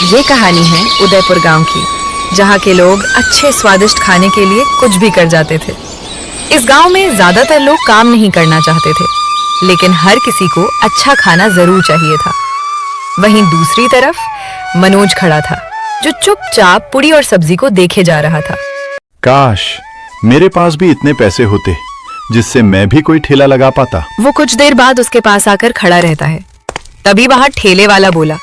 ये कहानी है उदयपुर गांव की, जहाँ के लोग अच्छे स्वादिष्ट खाने के लिए कुछ भी कर जाते थे। इस गांव में ज्यादातर लोग काम नहीं करना चाहते थे, लेकिन हर किसी को अच्छा खाना जरूर चाहिए था। वहीं दूसरी तरफ मनोज खड़ा था, जो चुपचाप पूरी और सब्जी को देखे जा रहा था। काश मेरे पास भी इतने पैसे होते जिससे मैं भी कोई ठेला लगा पाता। वो कुछ देर बाद उसके पास आकर खड़ा रहता है। तभी बाहर ठेले वाला बोला,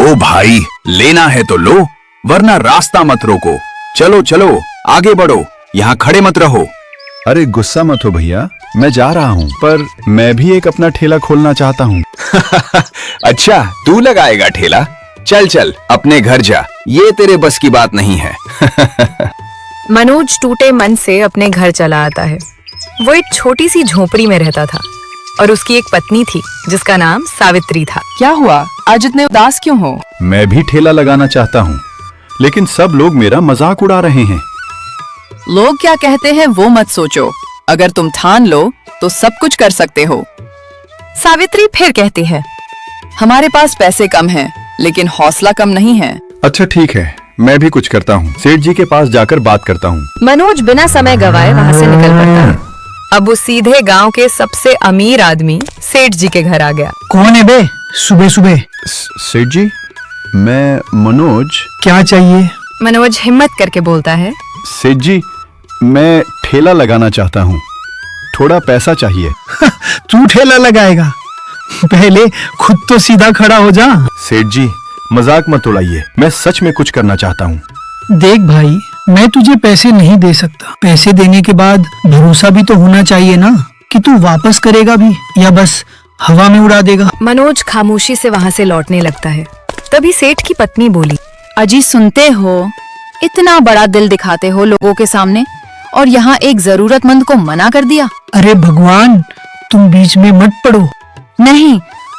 ओ भाई, लेना है तो लो, वरना रास्ता मत रोको। चलो चलो आगे बढ़ो, यहाँ खड़े मत रहो। अरे गुस्सा मत हो भैया, मैं जा रहा हूँ, पर मैं भी एक अपना ठेला खोलना चाहता हूँ। अच्छा, तू लगाएगा ठेला? चल चल अपने घर जा, ये तेरे बस की बात नहीं है। मनोज टूटे मन से अपने घर चला आता है। वो एक छोटी सी झोपड़ी में रहता था और उसकी एक पत्नी थी जिसका नाम सावित्री था। क्या हुआ, आज इतने उदास क्यों हो? मैं भी ठेला लगाना चाहता हूँ, लेकिन सब लोग मेरा मजाक उड़ा रहे हैं। लोग क्या कहते हैं वो मत सोचो, अगर तुम ठान लो तो सब कुछ कर सकते हो। सावित्री फिर कहती है, हमारे पास पैसे कम हैं, लेकिन हौसला कम नहीं है। अच्छा ठीक है, मैं भी कुछ करता हूँ, सेठ जी के पास जाकर बात करता हूँ। मनोज बिना समय गवाए वहाँ से निकल पड़ता है। अब वो सीधे गांव के सबसे अमीर आदमी सेठ जी के घर आ गया। कौन है बे सुबह सुबह? सेठ जी, मैं मनोज। क्या चाहिए? मनोज हिम्मत करके बोलता है, सेठ जी, मैं ठेला लगाना चाहता हूँ, थोड़ा पैसा चाहिए। तू ठेला लगाएगा? पहले खुद तो सीधा खड़ा हो जा। सेठ जी मजाक मत उड़ाइए, मैं सच में कुछ करना चाहता हूँ। देख भाई, मैं तुझे पैसे नहीं दे सकता। पैसे देने के बाद भरोसा भी तो होना चाहिए ना कि तू वापस करेगा भी या बस हवा में उड़ा देगा। मनोज खामोशी से वहाँ से लौटने लगता है। तभी सेठ की पत्नी बोली, अजी सुनते हो, इतना बड़ा दिल दिखाते हो लोगों के सामने और यहाँ एक जरूरतमंद को मना कर दिया। अरे भगवान, तुम बीच में मत पड़ो। नहीं,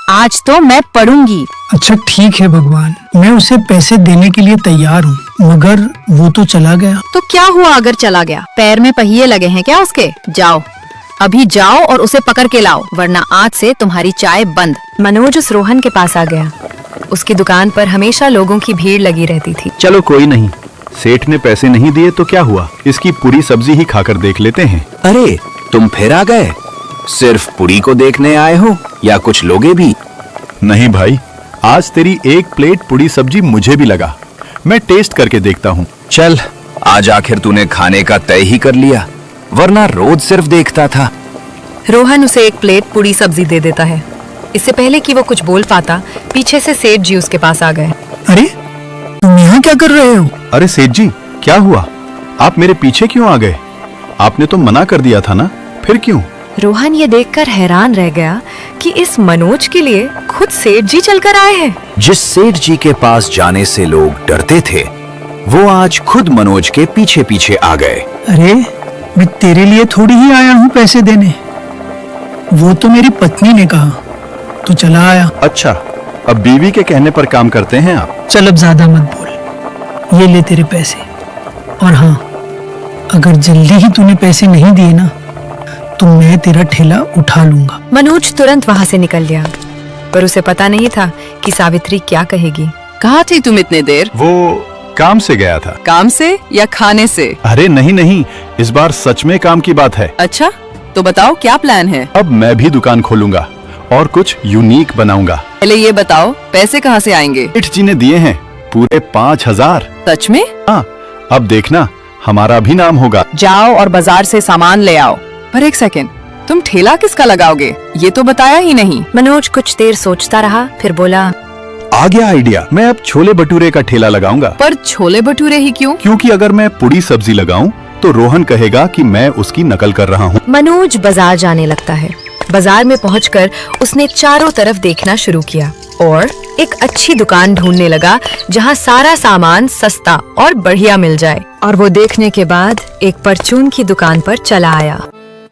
आज तो मैं पढ़ूंगी। अच्छा ठीक है भगवान, मैं उसे पैसे देने के लिए तैयार हूँ, मगर वो तो चला गया। तो क्या हुआ अगर चला गया? पैर में पहिए लगे हैं क्या उसके? जाओ, अभी जाओ और उसे पकड़ के लाओ, वरना आज से तुम्हारी चाय बंद। मनोज उस रोहन के पास आ गया। उसकी दुकान पर हमेशा लोगों की भीड़ लगी रहती थी। चलो कोई नहीं, सेठ ने पैसे नहीं दिए तो क्या हुआ, इसकी पूरी सब्जी ही खाकर देख लेते हैं। अरे तुम फिर आ गए? सिर्फ पुरी को देखने आए हो या कुछ लोगे भी? नहीं भाई, आज तेरी एक प्लेट पूरी सब्जी मुझे भी लगा, मैं टेस्ट करके देखता हूँ। चल, आज आखिर तूने खाने का तय ही कर लिया, वरना रोज सिर्फ देखता था। रोहन उसे एक प्लेट पूरी सब्जी दे देता है। इससे पहले कि वो कुछ बोल पाता, पीछे से सेठ जी उसके पास आ गए। अरे तुम यहाँ क्या कर रहे हो? अरे सेठ जी, क्या हुआ, आप मेरे पीछे क्यों आ गए? आपने तो मना कर दिया था ना, फिर क्यों? रोहन ये देखकर हैरान रह गया कि इस मनोज के लिए खुद सेठ जी चलकर आए हैं। जिस सेठ जी के पास जाने से लोग डरते थे, वो आज खुद मनोज के पीछे पीछे आ गए। अरे मैं तेरे लिए थोड़ी ही आया हूँ पैसे देने, वो तो मेरी पत्नी ने कहा, तू चला आया। अच्छा, अब बीवी के कहने पर काम करते हैं आप। चल अब ज्यादा मत बोल, ये ले तेरे पैसे। और हाँ, अगर जल्दी ही तूने पैसे नहीं दिए ना तो मैं तेरा ठेला उठा लूंगा। मनोज तुरंत वहाँ से निकल गया, पर उसे पता नहीं था कि सावित्री क्या कहेगी। कहाँ थी तुम इतने देर? वो काम से गया था। काम से या खाने से? अरे नहीं नहीं, इस बार सच में काम की बात है। अच्छा, तो बताओ क्या प्लान है? अब मैं भी दुकान खोलूंगा और कुछ यूनिक बनाऊंगा। पहले ये बताओ, पैसे कहाँ से आएंगे? सेठ जी ने दिए हैं पूरे 5,000। सच में? हाँ, अब देखना हमारा भी नाम होगा। जाओ और बाजार से सामान ले आओ। पर एक सेकंड, तुम ठेला किसका लगाओगे, ये तो बताया ही नहीं। मनोज कुछ देर सोचता रहा, फिर बोला, आ गया आइडिया, मैं अब छोले भटूरे का ठेला लगाऊंगा। पर छोले भटूरे ही क्यों? क्योंकि अगर मैं पूरी सब्जी लगाऊं तो रोहन कहेगा कि मैं उसकी नकल कर रहा हूँ। मनोज बाजार जाने लगता है। बाजार में पहुंचकर उसने चारों तरफ देखना शुरू किया और एक अच्छी दुकान ढूंढने लगा जहां सारा सामान सस्ता और बढ़िया मिल जाए। और वो देखने के बाद एक परचून की दुकान पर चला आया।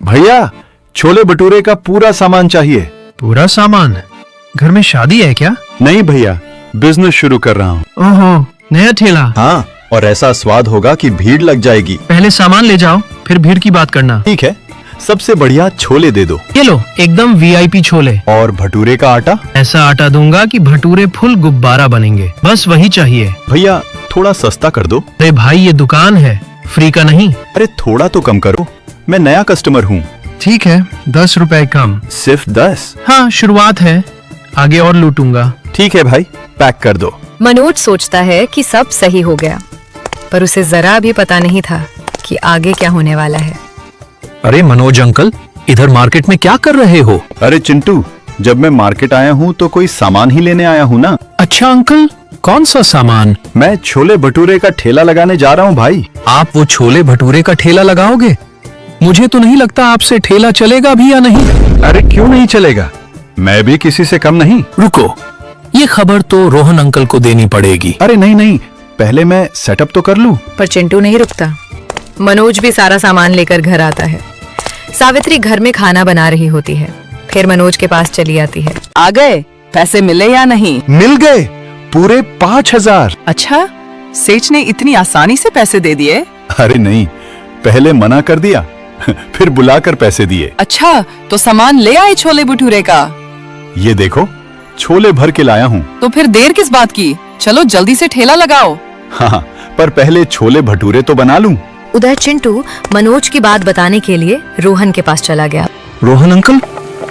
भैया, छोले भटूरे का पूरा सामान चाहिए। पूरा सामान? घर में शादी है क्या? नहीं भैया, बिजनेस शुरू कर रहा हूँ। ओहो, नया ठेला? हाँ, और ऐसा स्वाद होगा कि भीड़ लग जाएगी। पहले सामान ले जाओ, फिर भीड़ की बात करना। ठीक है, सबसे बढ़िया छोले दे दो। ये लो, एकदम वीआईपी छोले। और भटूरे का आटा? ऐसा आटा दूंगा कि भटूरे फुल गुब्बारा बनेंगे। बस वही चाहिए। भैया थोड़ा सस्ता कर दो। अरे भाई, ये दुकान है, फ्री का नहीं। अरे थोड़ा तो कम करो, मैं नया कस्टमर हूँ। ठीक है, 10 रुपए कम। सिर्फ 10? हाँ, शुरुआत है, आगे और लूटूंगा। ठीक है भाई, पैक कर दो। मनोज सोचता है कि सब सही हो गया, पर उसे जरा भी पता नहीं था कि आगे क्या होने वाला है। अरे मनोज अंकल, इधर मार्केट में क्या कर रहे हो? अरे चिंटू, जब मैं मार्केट आया हूँ तो कोई सामान ही लेने आया हूँ ना। अच्छा अंकल, कौन सा सामान? मैं छोले भटूरे का ठेला लगाने जा रहा हूँ भाई। आप वो छोले भटूरे का ठेला लगाओगे? मुझे तो नहीं लगता आपसे ठेला चलेगा भी या नहीं। अरे क्यों नहीं चलेगा, मैं भी किसी से कम नहीं। रुको, ये खबर तो रोहन अंकल को देनी पड़ेगी। अरे नहीं नहीं, पहले मैं सेटअप तो कर लूं। पर चिंटू नहीं रुकता। मनोज भी सारा सामान लेकर घर आता है। सावित्री घर में खाना बना रही होती है, फिर मनोज के पास चली आती है। आ गए? पैसे मिले या नहीं? मिल गए, पूरे 5000। अच्छा, सेठ ने इतनी आसानी से पैसे दे दिए? अरे नहीं, पहले मना कर दिया फिर बुलाकर पैसे दिए। अच्छा, तो सामान ले आए छोले भटूरे का? ये देखो, छोले भर के लाया हूँ। तो फिर देर किस बात की? चलो जल्दी से ठेला लगाओ। हाँ, पर पहले छोले भटूरे तो बना लूं। उधर चिंटू मनोज की बात बताने के लिए रोहन के पास चला गया। रोहन अंकल,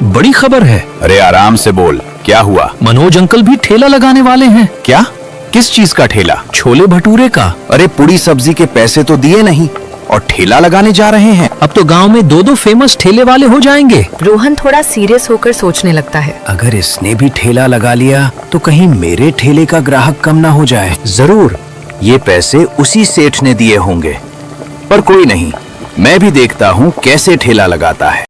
बड़ी खबर है। अरे आराम से बोल, क्या हुआ? मनोज अंकल भी ठेला लगाने वाले हैं। क्या? किस चीज का ठेला? छोले भटूरे का। अरे पूरी सब्जी के पैसे तो दिए नहीं और ठेला लगाने जा रहे हैं। अब तो गांव में 2-2 फेमस ठेले वाले हो जाएंगे। रोहन थोड़ा सीरियस होकर सोचने लगता है। अगर इसने भी ठेला लगा लिया तो कहीं मेरे ठेले का ग्राहक कम ना हो जाए। जरूर ये पैसे उसी सेठ ने दिए होंगे, पर कोई नहीं, मैं भी देखता हूँ कैसे ठेला लगाता है।